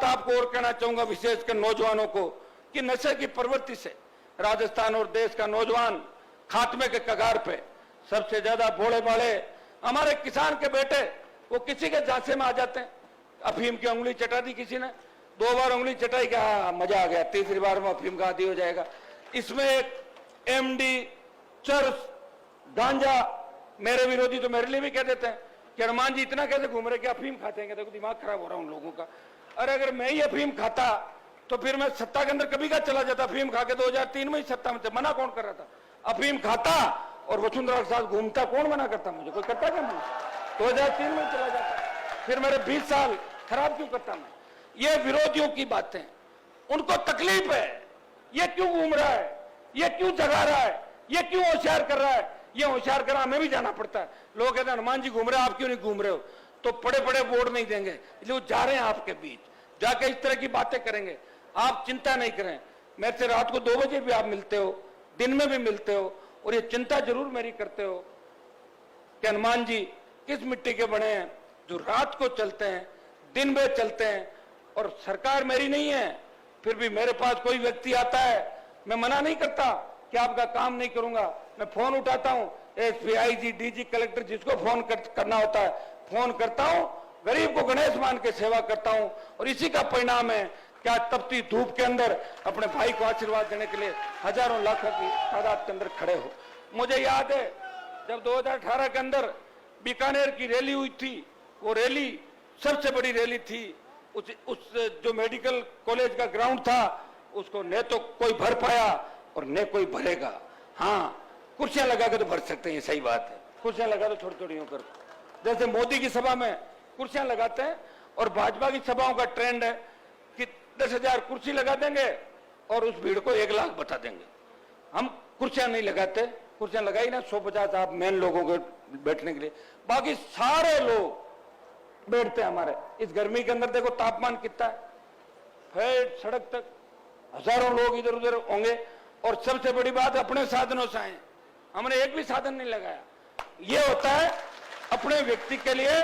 बात आपको और कहना चाहूंगा, विशेषकर नौजवानों को, कि नशे की प्रवृत्ति से राजस्थान और देश का नौजवान खात्मे के कगार पे। सबसे ज्यादा भोले भाले हमारे किसान के बेटे, वो किसी के झांसे में आ जाते हैं। अफीम की उंगली चटा दी किसी ने, 2 बार उंगली चटाई, क्या मजा आ गया, तीसरी बार में अफीम का आदी हो जाएगा। इसमें एक एमडी, चर्स, गांजा, मेरे विरोधी तो मेरे लिए भी कह देते हैं कि हनुमान जी इतना कैसे घूम रहे कि अफीम खाते हैं, देखो दिमाग खराब हो रहा है उन लोगों का। अरे अगर मैं ही अफीम खाता तो फिर मैं सत्ता के अंदर कभी का चला जाता। अफीम खा के 2003 में ही सत्ता में थे, मना कौन कर रहा था? अफीम खाता और वसुंधरा के साथ घूमता, कौन मना करता? मुझे कोई करता क्या? मैं 2003 में चला जाता, फिर मेरे 20 साल खराब क्यों करता मैं? ये विरोधियों की बातें, उनको तकलीफ है, ये क्यों घूम रहा है, ये क्यों जगा रहा है, ये क्यों होशियार कर रहा है। ये होशियार करा हमें भी जाना पड़ता है। लोग कहते हैं हनुमान जी घूम रहे हैं, आप क्यों नहीं घूम रहे हो? तो बड़े बड़े वोट नहीं देंगे, इसलिए वो जा रहे हैं आपके बीच, जाके इस तरह की बातें करेंगे। आप चिंता नहीं करें, मेरे से रात को 2 बजे भी आप मिलते हो, दिन में भी मिलते हो, और ये चिंता जरूर मेरी करते हो कि हनुमान जी किस मिट्टी के बने हैं, जो रात को चलते हैं, दिन में चलते हैं। और सरकार मेरी नहीं है, फिर भी मेरे पास कोई व्यक्ति आता है, मैं मना नहीं करता कि आपका काम नहीं करूंगा। मैं फोन उठाता हूं, एसपी, आईजी, डीजी, कलेक्टर, जिसको फोन करना होता है फोन करता हूं। गरीब को गणेश मान के सेवा करता हूं, और इसी का परिणाम है क्या तपती धूप के अंदर अपने भाई को आशीर्वाद देने के लिए हजारों लाखों की तादाद के अंदर खड़े हो। मुझे याद है जब 2018 के अंदर बीकानेर की रैली हुई थी, वो रैली सबसे बड़ी रैली थी। उस जो मेडिकल कॉलेज का ग्राउंड था, उसको न तो कोई भर पाया और न कोई भरेगा। हाँ, कुर्सियां लगा के तो भर सकते हैं, सही बात है, कुर्सियां लगा दो थोड़ी थोड़ी होकर, जैसे मोदी की सभा में कुर्सियां लगाते हैं। और भाजपा की सभाओं का ट्रेंड है कि 10,000 कुर्सी लगा देंगे और उस भीड़ को 1 लाख बता देंगे। हम कुर्सियां नहीं लगाते, कुर्सियां लगाई ना 150 आप मेन लोगों के बैठने के लिए, बाकी सारे लोग बैठते हैं। हमारे इस गर्मी के अंदर देखो तापमान कितना है, फेट सड़क तक हजारों लोग इधर उधर होंगे। और सबसे बड़ी बात, अपने साधनों से आए, हमने एक भी साधन नहीं लगाया। ये होता है अपने व्यक्ति के लिए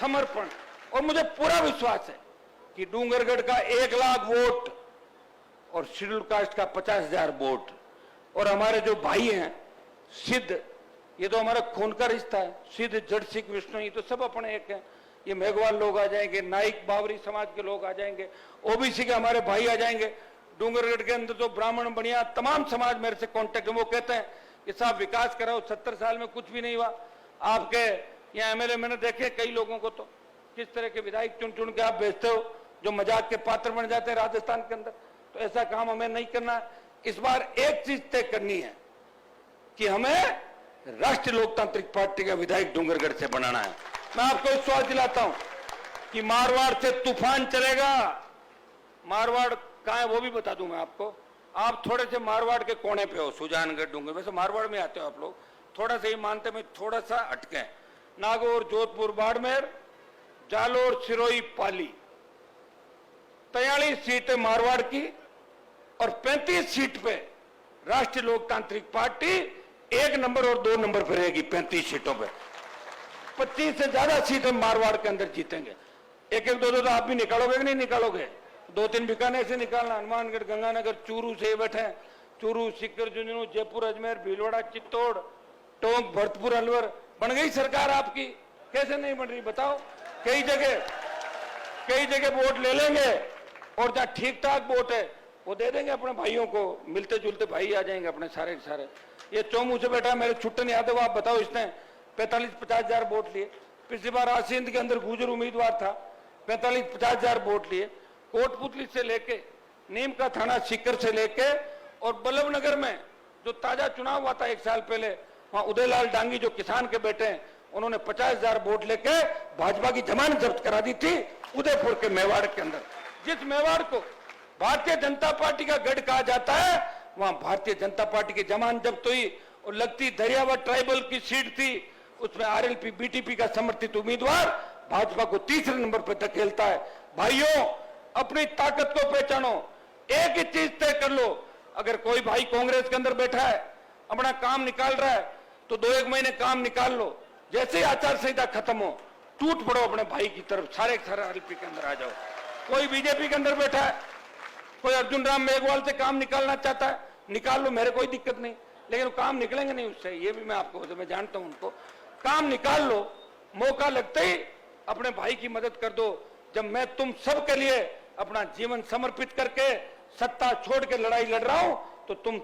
समर्पण। और मुझे पूरा विश्वास है कि डूंगरगढ़ का 1 लाख वोट और शेड्यूल कास्ट का 50,000 वोट, और हमारे जो भाई हैं सिद्ध, ये तो हमारा खून का रिश्ता है, सिद्ध, जड़, सिख, विष्णु, ये तो सब अपने एक हैं। ये मेघवाल लोग आ जाएंगे, नाइक बावरी समाज के लोग आ जाएंगे, ओबीसी के हमारे भाई आ जाएंगे। डूंगरगढ़ के अंदर तो ब्राह्मण बनिया तमाम समाज मेरे से कांटेक्ट है। वो कहते हैं कि साहब विकास कराओ, 70 साल में कुछ भी नहीं हुआ। आपके यहाँ एमएलए मैंने देखे कई लोगों को, तो किस तरह के विधायक चुन चुन के आप भेजते हो जो मजाक के पात्र बन जाते हैं राजस्थान के अंदर। तो ऐसा काम हमें नहीं करना है। इस बार एक चीज तय करनी है कि हमें राष्ट्रीय लोकतांत्रिक पार्टी का विधायक डूंगरगढ़ से बनाना है। मैं आपको विश्वास दिलाता हूं कि मारवाड़ से तूफान चलेगा। मारवाड़ कहां है वो भी बता दूं मैं आपको। आप थोड़े से मारवाड़ के कोने पे हो, सुजानगढ़, डूंगर, वैसे मारवाड़ में आते हो आप लोग, थोड़ा सा ही मानते में थोड़ा सा हटके। नागौर, जोधपुर, बाड़मेर, जालोर, सिरोही, पाली, 43 सीटें मारवाड़ की और 35 सीट पे राष्ट्रीय लोकतांत्रिक पार्टी 1 नंबर और 2 नंबर पर रहेगी। 35 सीटों पे 25 से ज्यादा सीटें मारवाड़ के अंदर जीतेंगे। एक एक दो दो तो आप भी निकालोगे कि नहीं निकालोगे? 2-3 बीकानेर से निकालना, हनुमानगढ़, गंगानगर, चूरू से बैठे, चूरू, सीकर, झुंझुनू, जयपुर, अजमेर, भीलवाड़ा, चित्तौड़, टोंक, भरतपुर, अलवर। बन गई सरकार आपकी? कैसे नहीं बन रही बताओ? कई जगह वोट ले लेंगे और जहां ठीक ठाक वोट है वो दे देंगे अपने भाइयों को। मिलते जुलते भाई आ जाएंगे अपने सारे के सारे। ये चौमू से बैठा मेरे छुट्टन यादव, आप बताओ, इसने 45-50 हजार वोट लिए। पिछली बार आसिंद के अंदर गुजर उम्मीदवार था, 45-50 हजार वोट लिए। कोटपुतली से लेके नीम का थाना, सीकर से लेके और बल्लभनगर में जो ताजा चुनाव हुआ था 1 साल पहले, वहां उदयलाल डांगी जो किसान के बेटे हैं, उन्होंने 50,000 वोट लेके भाजपा की जमानत जब्त करा दी थी उदयपुर के मेवाड़ के अंदर। जिस मेवाड़ को भारतीय जनता पार्टी का गढ़ कहा जाता है, वहां भारतीय जनता पार्टी की जमानत जब्त हुई। और लगती दरियावत ट्राइबल की सीट थी, उसमें आरएलपी बीटीपी का समर्थित उम्मीदवार भाजपा को 3रे नंबर पर धकेलता है। भाइयों, अपनी ताकत को पहचानो, एक ही चीज तय कर लो। अगर कोई भाई कांग्रेस के अंदर बैठा है, अपना काम निकाल रहा है, तो 2-1 महीने काम निकाल लो। जैसे ही आचार संहिता खत्म हो, टूट पड़ो अपने भाई की तरफ, सारे आरएलपी के अंदर आ जाओ। कोई बीजेपी के अंदर बैठा है, कोई अर्जुन राम मेघवाल से काम निकालना चाहता है, निकाल लो, मेरे कोई दिक्कत नहीं, लेकिन वो काम निकलेंगे नहीं उससे, ये भी मैं आपको, मैं जानता हूं उनको। काम निकाल लो, मौका लगते ही अपने भाई की मदद कर दो। जब मैं तुम सब के लिए अपना जीवन समर्पित करके सत्ता छोड़ के लड़ाई लड़ रहा हूं, तो तुम